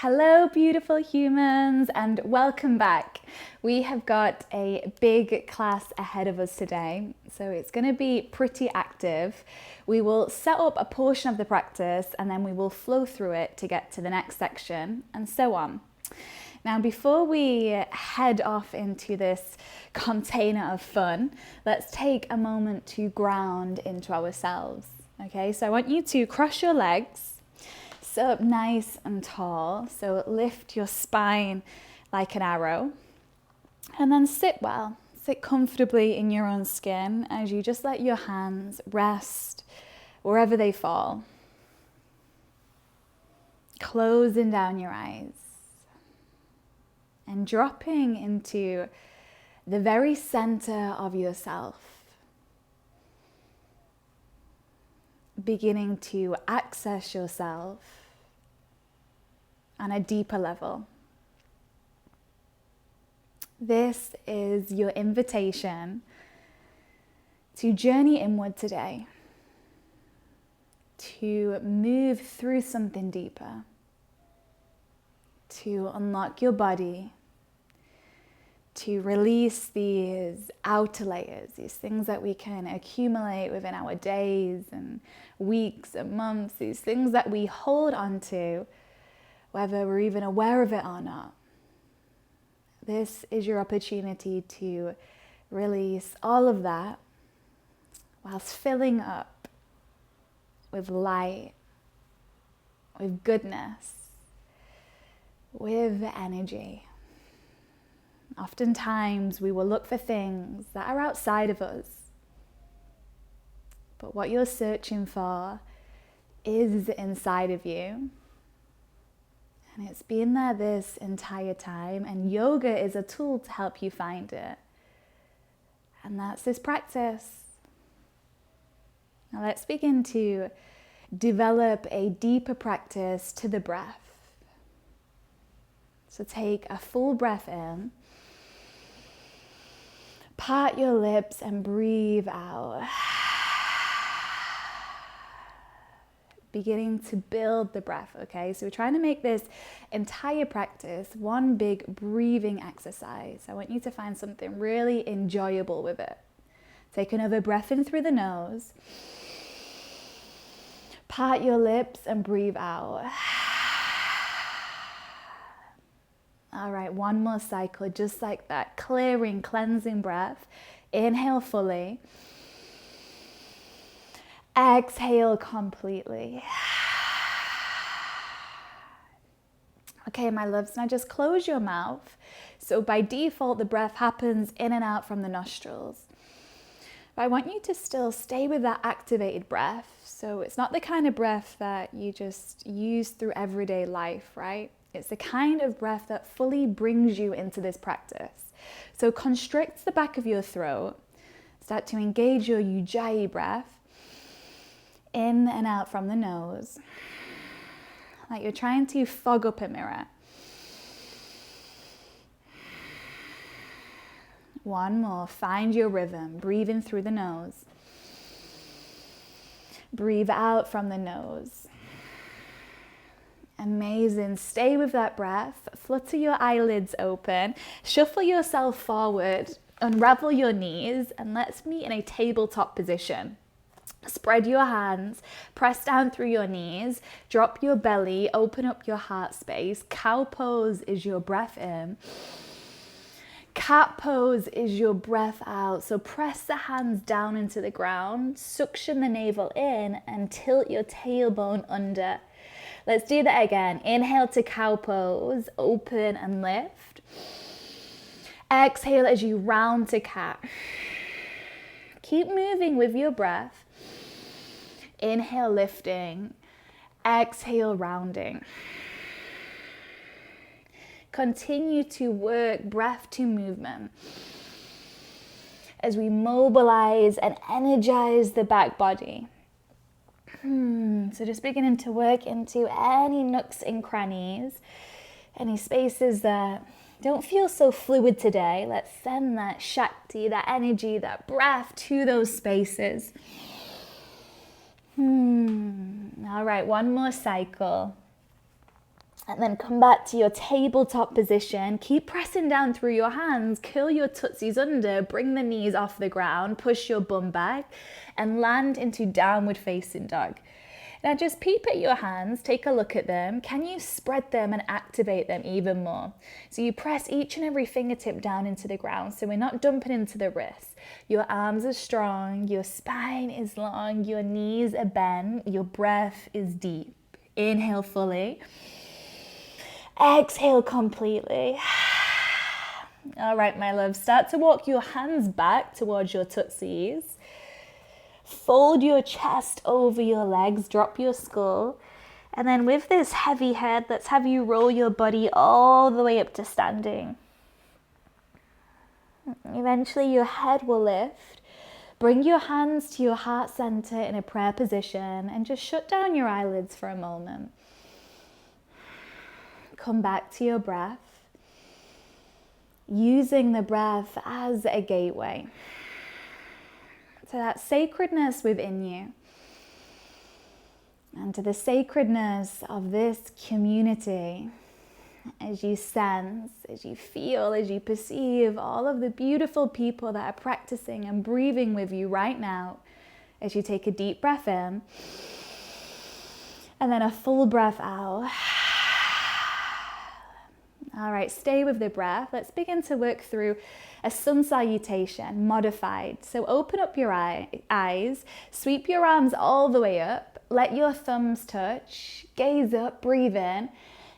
Hello, beautiful humans, and welcome back. We have got a big class ahead of us today, so it's going to be pretty active. We will set up a portion of the practice and then we will flow through it to get to the next section and so on. Now, before we head off into this container of fun, let's take a moment to ground into ourselves. Okay, so I want you to cross your legs, sit up nice and tall, so lift your spine like an arrow, and then sit well. Sit comfortably in your own skin as you just let your hands rest wherever they fall. Closing down your eyes and dropping into the very center of yourself. Beginning to access yourself on a deeper level. This is your invitation to journey inward today, to move through something deeper, to unlock your body, to release these outer layers, these things that we can accumulate within our days and weeks and months, these things that we hold on to, whether we're even aware of it or not. This is your opportunity to release all of that whilst filling up with light, with goodness, with energy. Oftentimes we will look for things that are outside of us, but what you're searching for is inside of you. And it's been there this entire time, and yoga is a tool to help you find it. And that's this practice. Now let's begin to develop a deeper practice to the breath. So take a full breath in. Part your lips and breathe out. Beginning to build the breath, okay? So we're trying to make this entire practice one big breathing exercise. I want you to find something really enjoyable with it. Take another breath in through the nose. Part your lips and breathe out. All right, one more cycle, just like that. Clearing, cleansing breath. Inhale fully. Exhale completely. Okay, my loves, now just close your mouth. So by default, the breath happens in and out from the nostrils. But I want you to still stay with that activated breath. So it's not the kind of breath that you just use through everyday life, right? It's the kind of breath that fully brings you into this practice. So constrict the back of your throat. Start to engage your ujjayi breath. In and out from the nose. Like you're trying to fog up a mirror. One more. Find your rhythm. Breathe in through the nose. Breathe out from the nose. Amazing. Stay with that breath. Flutter your eyelids open. Shuffle yourself forward. Unravel your knees. And let's meet in a tabletop position. Spread your hands. Press down through your knees. Drop your belly. Open up your heart space. Cow pose is your breath in. Cat pose is your breath out. So press the hands down into the ground. Suction the navel in and tilt your tailbone under. Let's do that again. Inhale to cow pose, open and lift. Exhale as you round to cat. Keep moving with your breath. Inhale, lifting. Exhale, rounding. Continue to work breath to movement as we mobilize and energize the back body. So just beginning to work into any nooks and crannies, any spaces that don't feel so fluid today. Let's send that Shakti, that energy, that breath to those spaces. All right, one more cycle. And then come back to your tabletop position. Keep pressing down through your hands. Curl your tootsies under. Bring the knees off the ground. Push your bum back and land into downward facing dog. Now just peep at your hands. Take a look at them. Can you spread them and activate them even more? So you press each and every fingertip down into the ground. So we're not dumping into the wrists. Your arms are strong. Your spine is long. Your knees are bent. Your breath is deep. Inhale fully. Exhale completely. All right, my love, start to walk your hands back towards your tootsies. Fold your chest over your legs, drop your skull. And then with this heavy head, let's have you roll your body all the way up to standing. Eventually your head will lift. Bring your hands to your heart center in a prayer position and just shut down your eyelids for a moment. Come back to your breath, using the breath as a gateway to that sacredness within you and to the sacredness of this community as you sense, as you feel, as you perceive all of the beautiful people that are practicing and breathing with you right now as you take a deep breath in and then a full breath out. All right, stay with the breath. Let's begin to work through a sun salutation, modified. So open up your eyes, sweep your arms all the way up, let your thumbs touch, gaze up, breathe in.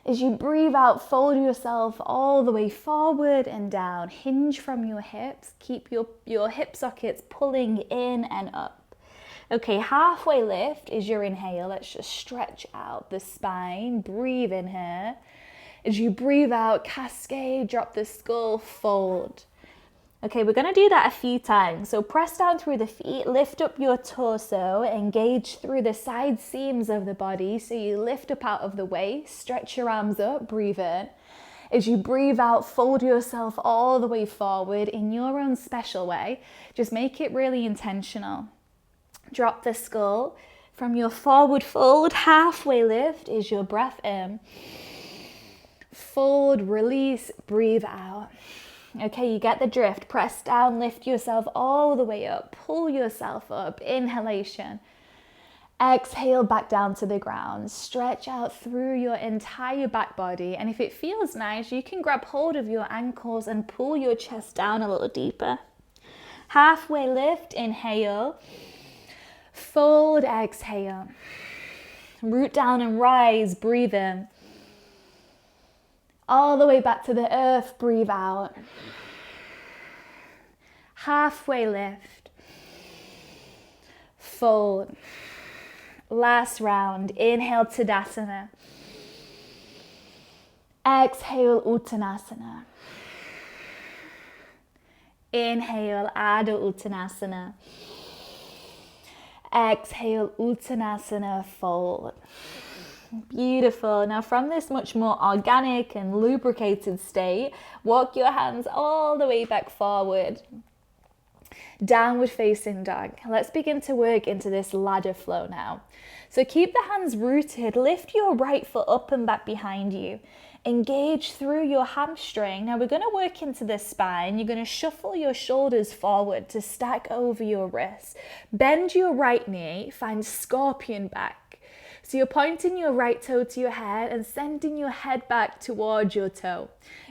As you breathe out, fold yourself all the way forward and down. Hinge from your hips, keep your hip sockets pulling in and up. Okay, halfway lift is your inhale. Let's just stretch out the spine, breathe in here. As you breathe out, cascade, drop the skull, fold. Okay, we're gonna do that a few times. So press down through the feet, lift up your torso, engage through the side seams of the body. So you lift up out of the waist, stretch your arms up, breathe in. As you breathe out, fold yourself all the way forward in your own special way. Just make it really intentional. Drop the skull. From your forward fold, halfway lift is your breath in. Fold, release, breathe out. Okay, you get the drift. Press down, lift yourself all the way up. Pull yourself up. Inhalation. Exhale back down to the ground. Stretch out through your entire back body. And if it feels nice, you can grab hold of your ankles and pull your chest down a little deeper. Halfway lift, inhale. Fold, exhale. Root down and rise, breathe in. All the way back to the earth, breathe out. Halfway lift. Fold. Last round, inhale Tadasana. Exhale Uttanasana. Inhale Adho Uttanasana. Exhale Uttanasana, fold. Beautiful. Now from this much more organic and lubricated state, walk your hands all the way back forward. Downward facing dog. Let's begin to work into this ladder flow now. So keep the hands rooted, lift your right foot up and back behind you. Engage through your hamstring. Now we're going to work into the spine. You're going to shuffle your shoulders forward to stack over your wrists. Bend your right knee, find scorpion back. So you're pointing your right toe to your head and sending your head back towards your toe.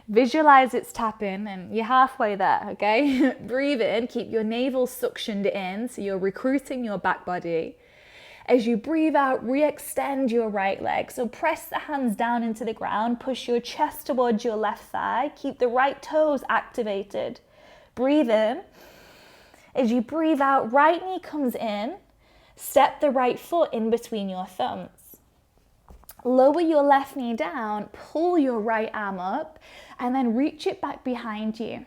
Visualize it's tapping and you're halfway there, okay? Breathe in, keep your navel suctioned in so you're recruiting your back body. As you breathe out, re-extend your right leg. So press the hands down into the ground, push your chest towards your left thigh, keep the right toes activated. Breathe in. As you breathe out, right knee comes in. Step the right foot in between your thumbs. Lower your left knee down, pull your right arm up, and then reach it back behind you.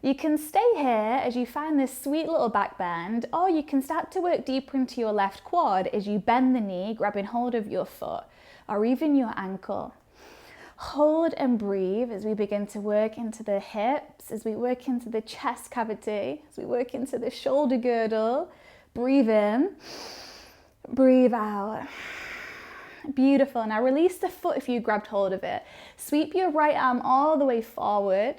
You can stay here as you find this sweet little back bend, or you can start to work deeper into your left quad as you bend the knee, grabbing hold of your foot, or even your ankle. Hold and breathe as we begin to work into the hips, as we work into the chest cavity, as we work into the shoulder girdle. Breathe in, breathe out. Beautiful. Now release the foot if you grabbed hold of it. Sweep your right arm all the way forward.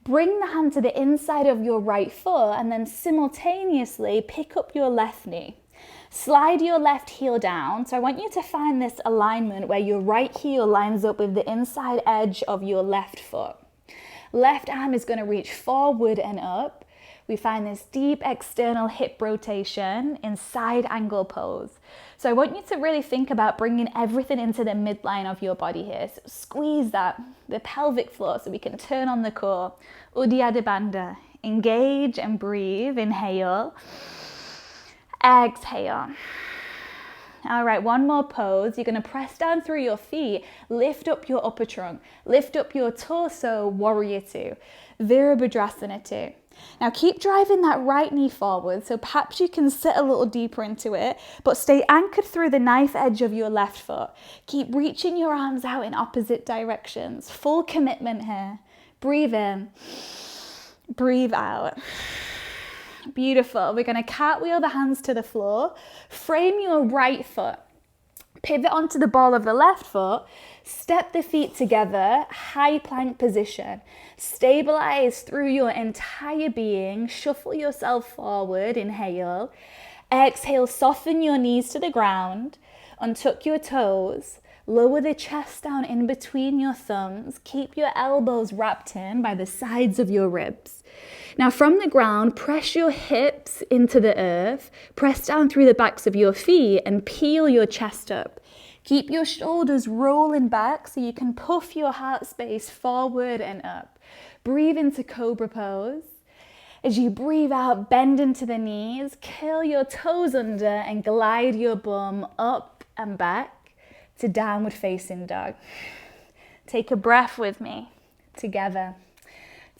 Bring the hand to the inside of your right foot and then simultaneously pick up your left knee. Slide your left heel down. So I want you to find this alignment where your right heel lines up with the inside edge of your left foot. Left arm is going to reach forward and up. We find this deep external hip rotation in side angle pose. So I want you to really think about bringing everything into the midline of your body here. So squeeze the pelvic floor so we can turn on the core. Uddiyana Bandha. Engage and breathe. Inhale. Exhale. All right, one more pose. You're going to press down through your feet, lift up your upper trunk, lift up your torso, warrior two, Virabhadrasana two. Now keep driving that right knee forward, so perhaps you can sit a little deeper into it, but stay anchored through the knife edge of your left foot. Keep reaching your arms out in opposite directions. Full commitment here. Breathe in, breathe out. Beautiful. We're going to cartwheel the hands to the floor. Frame your right foot. Pivot onto the ball of the left foot. Step the feet together. High plank position. Stabilize through your entire being. Shuffle yourself forward. Inhale. Exhale. Soften your knees to the ground. Untuck your toes. Lower the chest down in between your thumbs. Keep your elbows wrapped in by the sides of your ribs. Now from the ground, press your hips into the earth, press down through the backs of your feet and peel your chest up. Keep your shoulders rolling back so you can puff your heart space forward and up. Breathe into Cobra pose. As you breathe out, bend into the knees, curl your toes under and glide your bum up and back to downward facing dog. Take a breath with me together.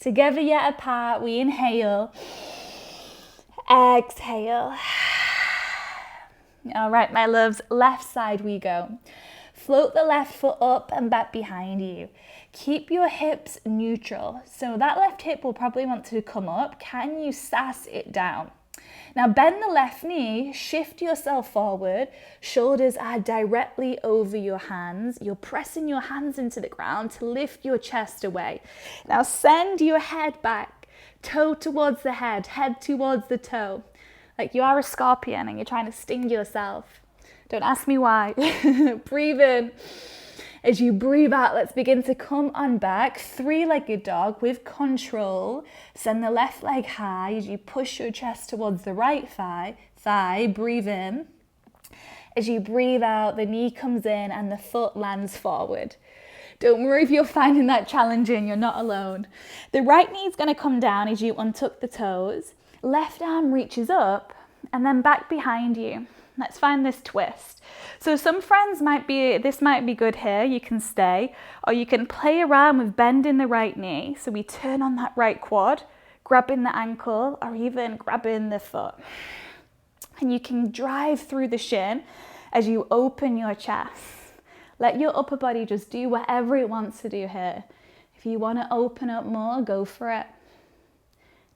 Together yet apart, we inhale, exhale. All right, my loves, left side we go. Float the left foot up and back behind you. Keep your hips neutral. So that left hip will probably want to come up. Can you sass it down? Now bend the left knee, shift yourself forward. Shoulders are directly over your hands. You're pressing your hands into the ground to lift your chest away. Now send your head back, toe towards the head towards the toe. Like you are a scorpion and you're trying to sting yourself. Don't ask me why. Breathe in. As you breathe out, let's begin to come on back, three-legged dog with control. Send the left leg high as you push your chest towards the right thigh. Breathe in. As you breathe out, the knee comes in and the foot lands forward. Don't worry if you're finding that challenging, you're not alone. The right knee is going to come down as you untuck the toes. Left arm reaches up and then back behind you. Let's find this twist. So some friends this might be good here, you can stay, or you can play around with bending the right knee. So we turn on that right quad, grabbing the ankle, or even grabbing the foot. And you can drive through the shin as you open your chest. Let your upper body just do whatever it wants to do here. If you want to open up more, go for it.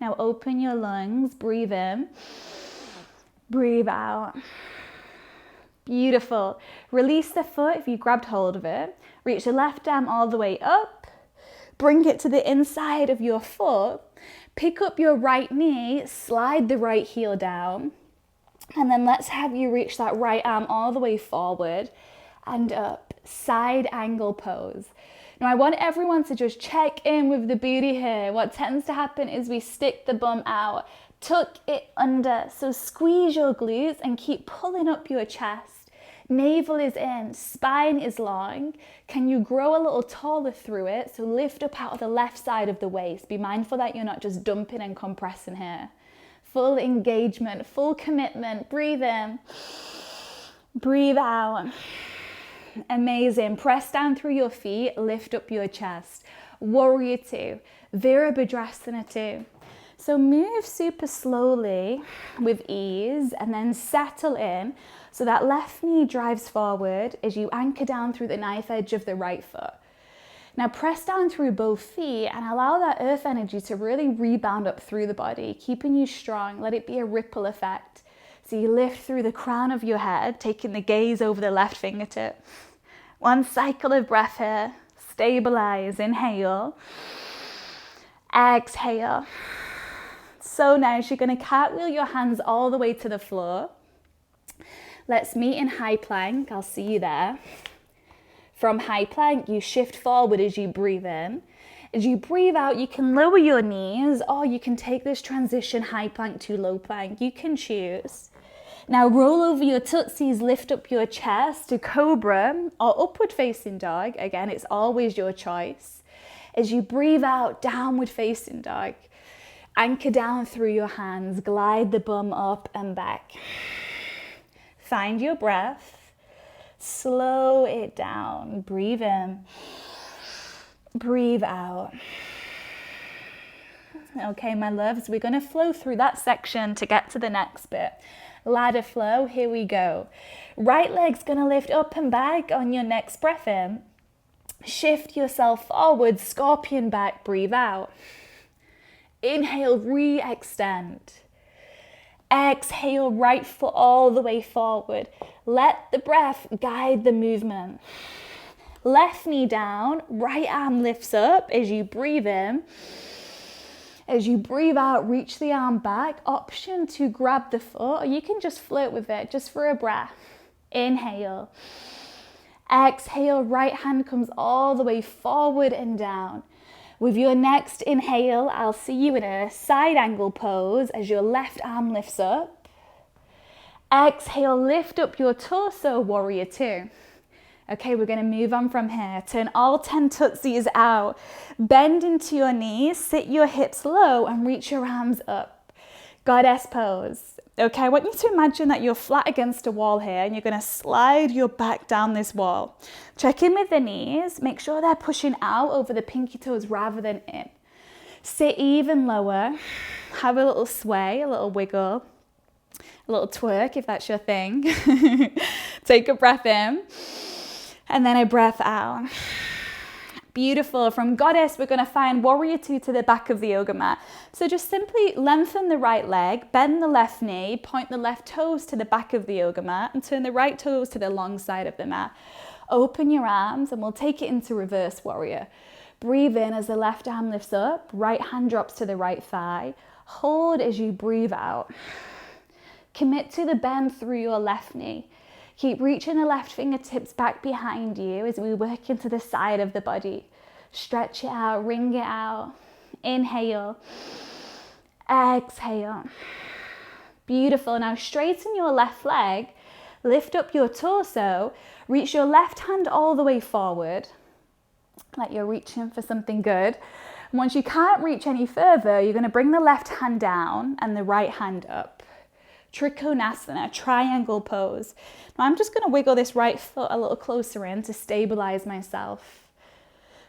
Now open your lungs, breathe in, breathe out. Beautiful. Release the foot if you grabbed hold of it. Reach the left arm all the way up. Bring it to the inside of your foot. Pick up your right knee, slide the right heel down. And then let's have you reach that right arm all the way forward and up. Side angle pose. Now I want everyone to just check in with the booty here. What tends to happen is we stick the bum out, tuck it under. So squeeze your glutes and keep pulling up your chest. Navel is in, spine is long. Can you grow a little taller through it? So lift up out of the left side of the waist. Be mindful that you're not just dumping and compressing here. Full engagement, full commitment. Breathe in, breathe out. Amazing. Press down through your feet, lift up your chest. Warrior two, Virabhadrasana two. So move super slowly with ease and then settle in. So that left knee drives forward as you anchor down through the knife edge of the right foot. Now press down through both feet and allow that earth energy to really rebound up through the body, keeping you strong. Let it be a ripple effect. So you lift through the crown of your head, taking the gaze over the left fingertip. One cycle of breath here. Stabilize, inhale. Exhale. So nice. You're going to cartwheel your hands all the way to the floor. Let's meet in high plank. I'll see you there. From high plank, you shift forward as you breathe in. As you breathe out, you can lower your knees, or you can take this transition high plank to low plank. You can choose. Now roll over your tootsies, lift up your chest to cobra or upward facing dog. Again, it's always your choice. As you breathe out, downward facing dog. Anchor down through your hands, glide the bum up and back. Find your breath, slow it down, breathe in, breathe out. Okay, my loves, we're gonna flow through that section to get to the next bit. Ladder flow, here we go. Right leg's gonna lift up and back on your next breath in. Shift yourself forward, scorpion back, breathe out. Inhale, re-extend. Exhale, right foot all the way forward. Let the breath guide the movement. Left knee down, right arm lifts up as you breathe in. As you breathe out, reach the arm back. Option to grab the foot, or you can just flirt with it just for a breath. Inhale. Exhale, right hand comes all the way forward and down. With your next inhale, I'll see you in a side angle pose as your left arm lifts up. Exhale, lift up your torso, warrior two. Okay, we're going to move on from here. Turn all 10 tootsies out. Bend into your knees, sit your hips low and reach your arms up. Goddess pose. Okay, I want you to imagine that you're flat against a wall here and you're going to slide your back down this wall. Check in with the knees. Make sure they're pushing out over the pinky toes rather than in. Sit even lower. Have a little sway, a little wiggle, a little twerk if that's your thing. Take a breath in and then a breath out. Beautiful. From goddess, we're going to find warrior two to the back of the yoga mat. So just simply lengthen the right leg, bend the left knee, point the left toes to the back of the yoga mat and turn the right toes to the long side of the mat. Open your arms and we'll take it into reverse warrior. Breathe in as the left arm lifts up, right hand drops to the right thigh. Hold as you breathe out. Commit to the bend through your left knee. Keep reaching the left fingertips back behind you as we work into the side of the body. Stretch it out, wring it out. Inhale. Exhale. Beautiful. Now straighten your left leg. Lift up your torso. Reach your left hand all the way forward. Like you're reaching for something good. And once you can't reach any further, you're going to bring the left hand down and the right hand up. Trikonasana, triangle pose. Now I'm just going to wiggle this right foot a little closer in to stabilize myself.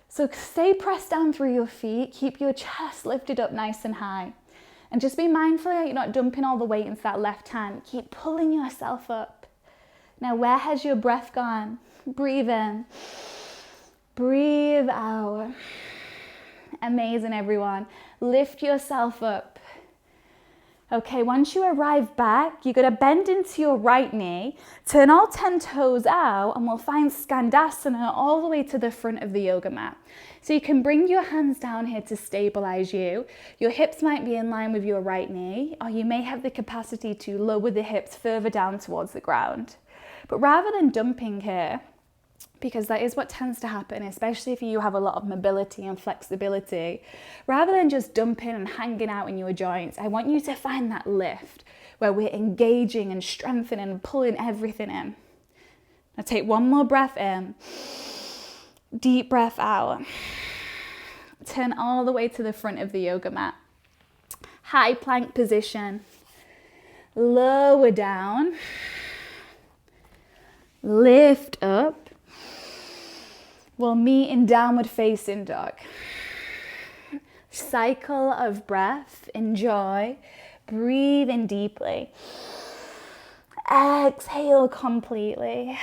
So stay pressed down through your feet. Keep your chest lifted up nice and high. And just be mindful that you're not dumping all the weight into that left hand. Keep pulling yourself up. Now where has your breath gone? Breathe in. Breathe out. Amazing, everyone. Lift yourself up. Okay, once you arrive back, you're going to bend into your right knee, turn all 10 toes out, and we'll find Skandasana all the way to the front of the yoga mat. So you can bring your hands down here to stabilize you. Your hips might be in line with your right knee, or you may have the capacity to lower the hips further down towards the ground. But rather than dumping here, because that is what tends to happen, especially if you have a lot of mobility and flexibility. Rather than just dumping and hanging out in your joints, I want you to find that lift where we're engaging and strengthening and pulling everything in. Now take one more breath in, deep breath out. Turn all the way to the front of the yoga mat. High plank position. Lower down. Lift up. We'll meet in downward facing dog. Cycle of breath, enjoy, breathe in deeply. Exhale completely.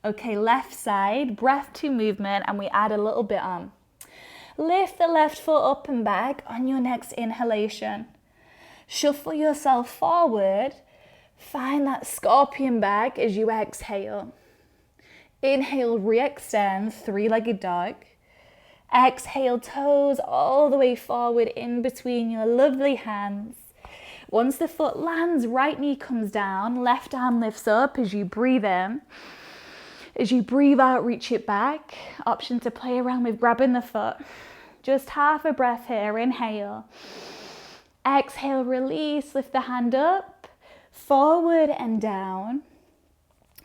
Okay, left side, breath to movement, and we add a little bit on. Lift the left foot up and back on your next inhalation. Shuffle yourself forward. Find that scorpion back as you exhale. Inhale, re-extend, three-legged dog. Exhale, toes all the way forward in between your lovely hands. Once the foot lands, right knee comes down, left arm lifts up as you breathe in. As you breathe out, reach it back. Option to play around with grabbing the foot. Just half a breath here, inhale. Exhale, release, lift the hand up, forward and down.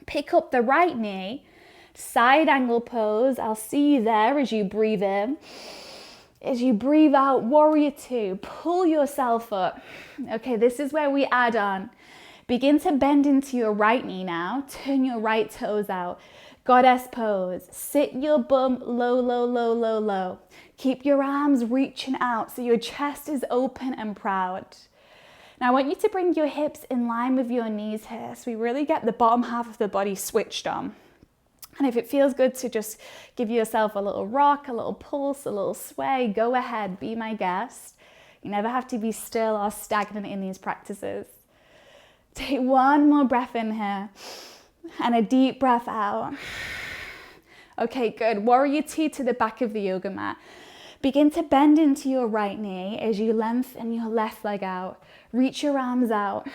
Pick up the right knee, side angle pose. I'll see you there as you breathe in. As you breathe out, warrior two, pull yourself up. Okay, this is where we add on. Begin to bend into your right knee now. Turn your right toes out. Goddess pose. Sit your bum low, low, low, low, low. Keep your arms reaching out so your chest is open and proud. Now I want you to bring your hips in line with your knees here so we really get the bottom half of the body switched on. And if it feels good to just give yourself a little rock, a little pulse, a little sway, go ahead, be my guest. You never have to be still or stagnant in these practices. Take one more breath in here and a deep breath out. Okay, good. Warrior two to the back of the yoga mat. Begin to bend into your right knee as you lengthen your left leg out. Reach your arms out.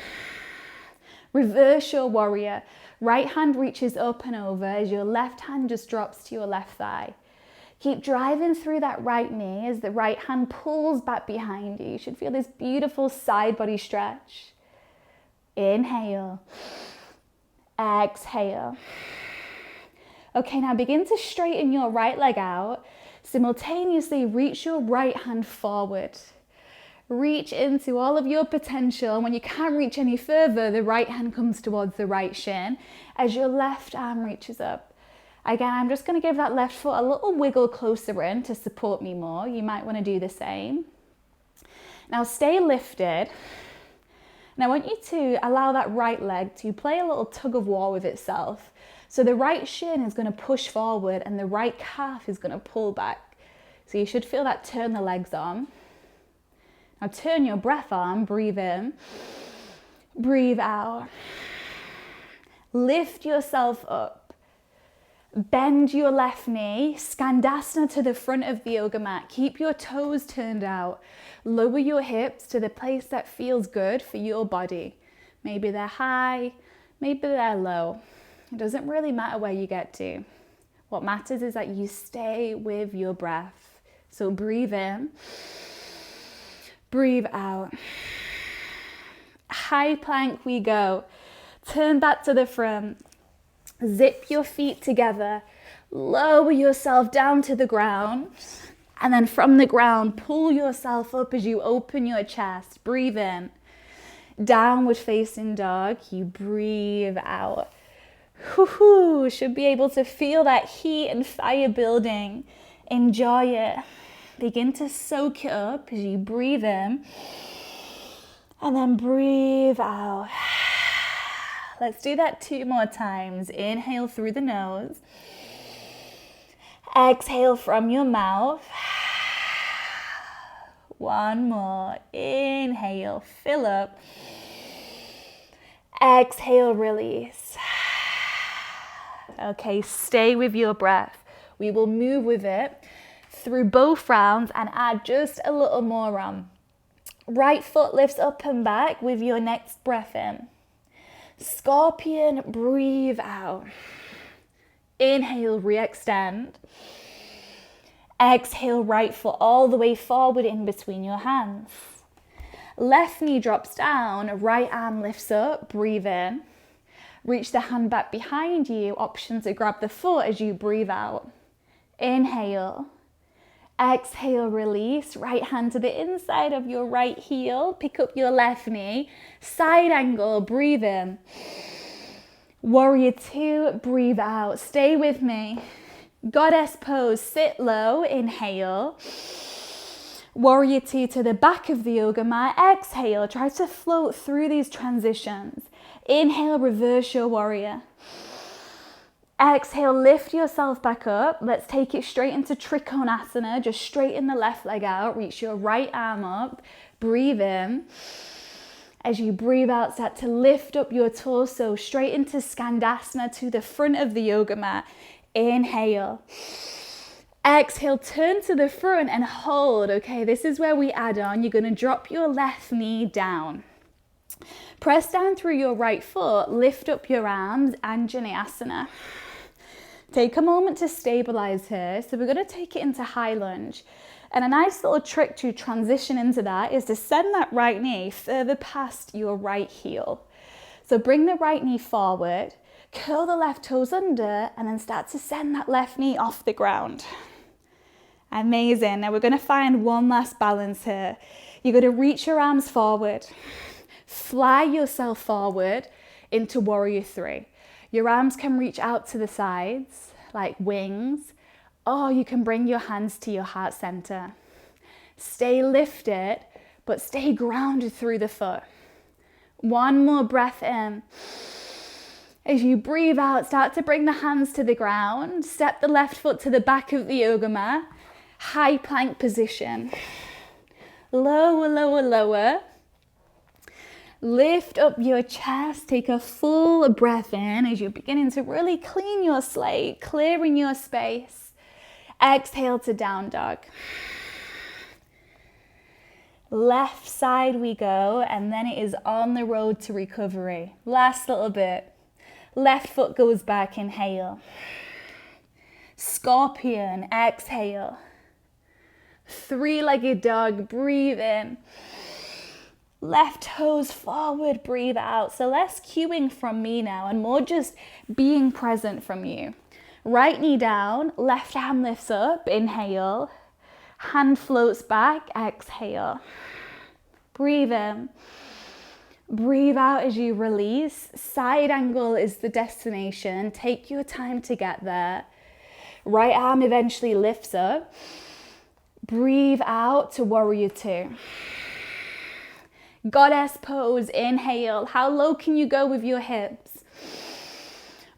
Reverse your warrior. Right hand reaches up and over as your left hand just drops to your left thigh. Keep driving through that right knee as the right hand pulls back behind you. You should feel this beautiful side body stretch. Inhale. Exhale. Okay, now begin to straighten your right leg out. Simultaneously reach your right hand forward. Reach into all of your potential. And when you can't reach any further, the right hand comes towards the right shin as your left arm reaches up. Again, I'm just going to give that left foot a little wiggle closer in to support me more. You might want to do the same. Now stay lifted. And I want you to allow that right leg to play a little tug of war with itself. So the right shin is going to push forward and the right calf is going to pull back. So you should feel that turn the legs on. Now turn your breath on, breathe in, breathe out. Lift yourself up. Bend your left knee, Skandasana to the front of the yoga mat. Keep your toes turned out. Lower your hips to the place that feels good for your body. Maybe they're high, maybe they're low. It doesn't really matter where you get to. What matters is that you stay with your breath. So breathe in. Breathe out. High plank we go. Turn back to the front. Zip your feet together. Lower yourself down to the ground. And then from the ground, pull yourself up as you open your chest. Breathe in. Downward facing dog. You breathe out. Whoo-hoo. Should be able to feel that heat and fire building. Enjoy it. Begin to soak it up as you breathe in and then breathe out. Let's do that 2 more times. Inhale through the nose. Exhale from your mouth. 1 more. Inhale, fill up. Exhale, release. Okay, stay with your breath. We will move with it through both rounds and add just a little more on. Right foot lifts up and back with your next breath in. Scorpion, breathe out. Inhale, re-extend. Exhale, right foot all the way forward in between your hands. Left knee drops down, right arm lifts up, breathe in. Reach the hand back behind you, option to grab the foot as you breathe out. Inhale. Exhale, release. Right hand to the inside of your right heel. Pick up your left knee. Side angle, breathe in. Warrior two, breathe out. Stay with me. Goddess pose, sit low, inhale. Warrior two to the back of the yoga mat. Exhale, try to float through these transitions. Inhale, reverse your warrior. Exhale, lift yourself back up. Let's take it straight into Trikonasana. Just straighten the left leg out. Reach your right arm up. Breathe in. As you breathe out, start to lift up your torso straight into Skandasana to the front of the yoga mat. Inhale. Exhale, turn to the front and hold. Okay, this is where we add on. You're going to drop your left knee down. Press down through your right foot, lift up your arms, Anjaneyasana. Take a moment to stabilize here. So we're going to take it into high lunge. And a nice little trick to transition into that is to send that right knee further past your right heel. So bring the right knee forward, curl the left toes under, and then start to send that left knee off the ground. Amazing. Now we're going to find one last balance here. You're going to reach your arms forward, fly yourself forward into warrior three. Your arms can reach out to the sides like wings, or you can bring your hands to your heart center. Stay lifted, but stay grounded through the foot. One more breath in. As you breathe out, start to bring the hands to the ground. Step the left foot to the back of the yoga mat. High plank position. Lower, lower, lower. Lift up your chest. Take a full breath in as you're beginning to really clean your slate, clearing your space. Exhale to down dog. Left side we go, and then it is on the road to recovery. Last little bit. Left foot goes back, inhale. Scorpion, exhale. Three-legged dog, breathe in. Left toes forward, breathe out. So less cueing from me now and more just being present from you. Right knee down, left arm lifts up, inhale. Hand floats back, exhale. Breathe in. Breathe out as you release. Side angle is the destination. Take your time to get there. Right arm eventually lifts up. Breathe out to warrior two. Goddess pose, inhale. How low can you go with your hips?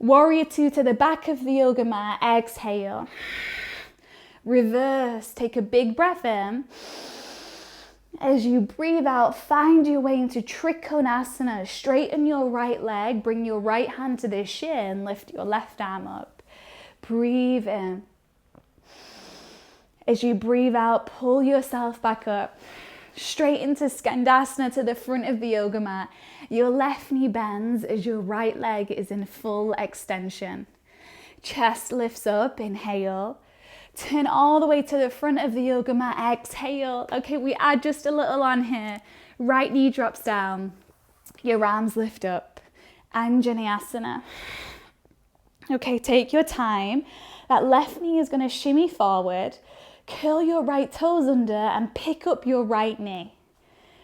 Warrior two to the back of the yoga mat, exhale. Reverse, take a big breath in. As you breathe out, find your way into Trikonasana. Straighten your right leg, bring your right hand to the shin, lift your left arm up. Breathe in. As you breathe out, pull yourself back up. Straight into Skandasana to the front of the yoga mat. Your left knee bends as your right leg is in full extension. Chest lifts up, inhale. Turn all the way to the front of the yoga mat, exhale. Okay, we add just a little on here. Right knee drops down. Your arms lift up. Anjaneyasana. Okay, take your time. That left knee is going to shimmy forward. Curl your right toes under and pick up your right knee.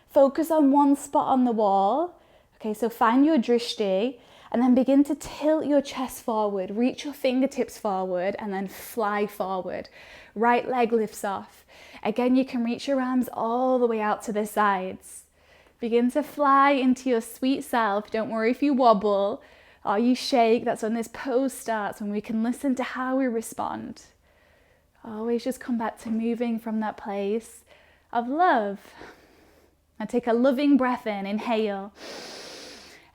Focus on one spot on the wall. Okay, so find your drishti and then begin to tilt your chest forward. Reach your fingertips forward and then fly forward. Right leg lifts off. Again, you can reach your arms all the way out to the sides. Begin to fly into your sweet self. Don't worry if you wobble or you shake. That's when this pose starts, when we can listen to how we respond. Always just come back to moving from that place of love. Now take a loving breath in, inhale.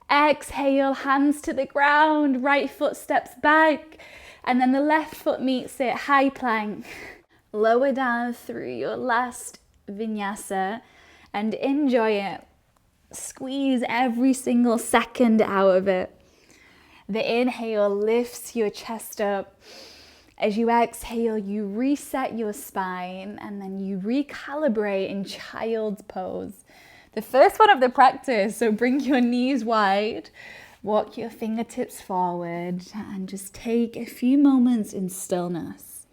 Exhale, hands to the ground, right foot steps back, and then the left foot meets it, high plank. Lower down through your last vinyasa and enjoy it. Squeeze every single second out of it. The inhale lifts your chest up. As you exhale, you reset your spine and then you recalibrate in child's pose. The first one of the practice, so bring your knees wide, walk your fingertips forward and just take a few moments in stillness.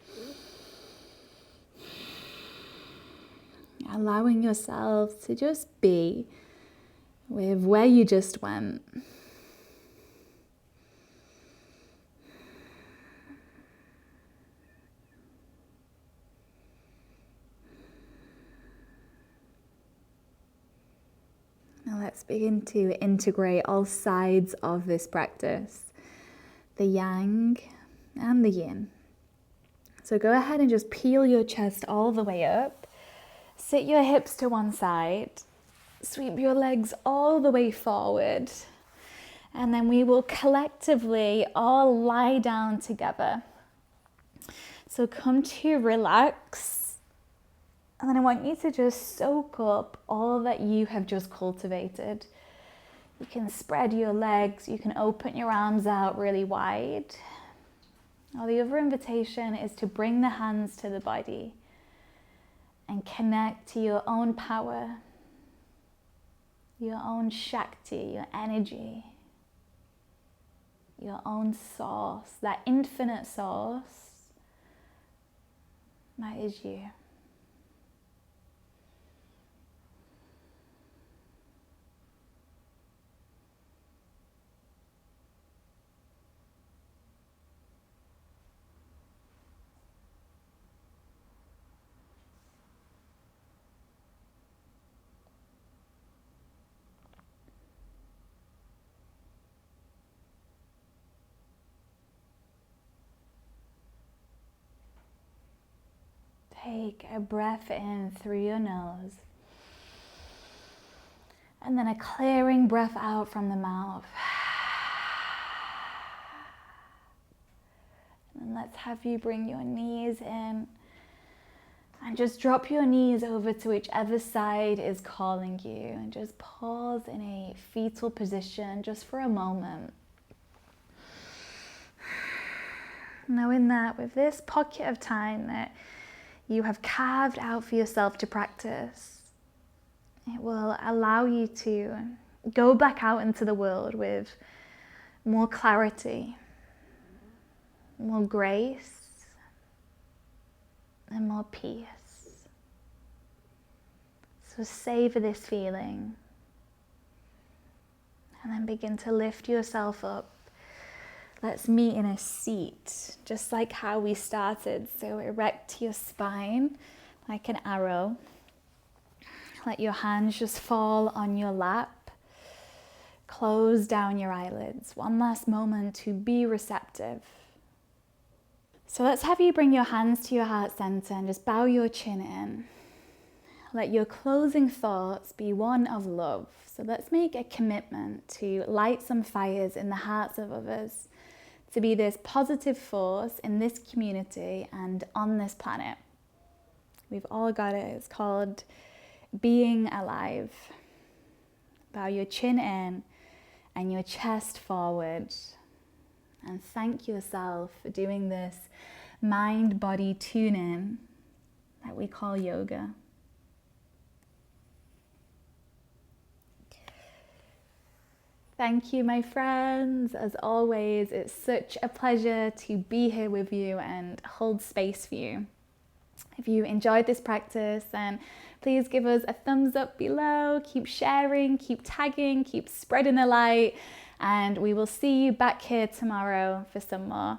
Allowing yourself to just be with where you just went. Now let's begin to integrate all sides of this practice, the yang and the yin. So go ahead and just peel your chest all the way up. Sit your hips to one side. Sweep your legs all the way forward. And then we will collectively all lie down together. So come to relax. And then I want you to just soak up all that you have just cultivated. You can spread your legs, you can open your arms out really wide. Now the other invitation is to bring the hands to the body and connect to your own power, your own Shakti, your energy, your own source, that infinite source that is you. Take a breath in through your nose. And then a clearing breath out from the mouth. And let's have you bring your knees in. And just drop your knees over to whichever side is calling you. And just pause in a fetal position just for a moment. Knowing that with this pocket of time that you have carved out for yourself to practice, it will allow you to go back out into the world with more clarity, more grace, and more peace. So savor this feeling and then begin to lift yourself up. Let's meet in a seat, just like how we started. So erect your spine like an arrow. Let your hands just fall on your lap. Close down your eyelids. One last moment to be receptive. So let's have you bring your hands to your heart center and just bow your chin in. Let your closing thoughts be one of love. So let's make a commitment to light some fires in the hearts of others, to be this positive force in this community and on this planet. We've all got it. It's called being alive. Bow your chin in and your chest forward. And thank yourself for doing this mind-body tune-in that we call yoga. Thank you, my friends. As always, it's such a pleasure to be here with you and hold space for you. If you enjoyed this practice, then please give us a thumbs up below. Keep sharing, keep tagging, keep spreading the light, and we will see you back here tomorrow for some more.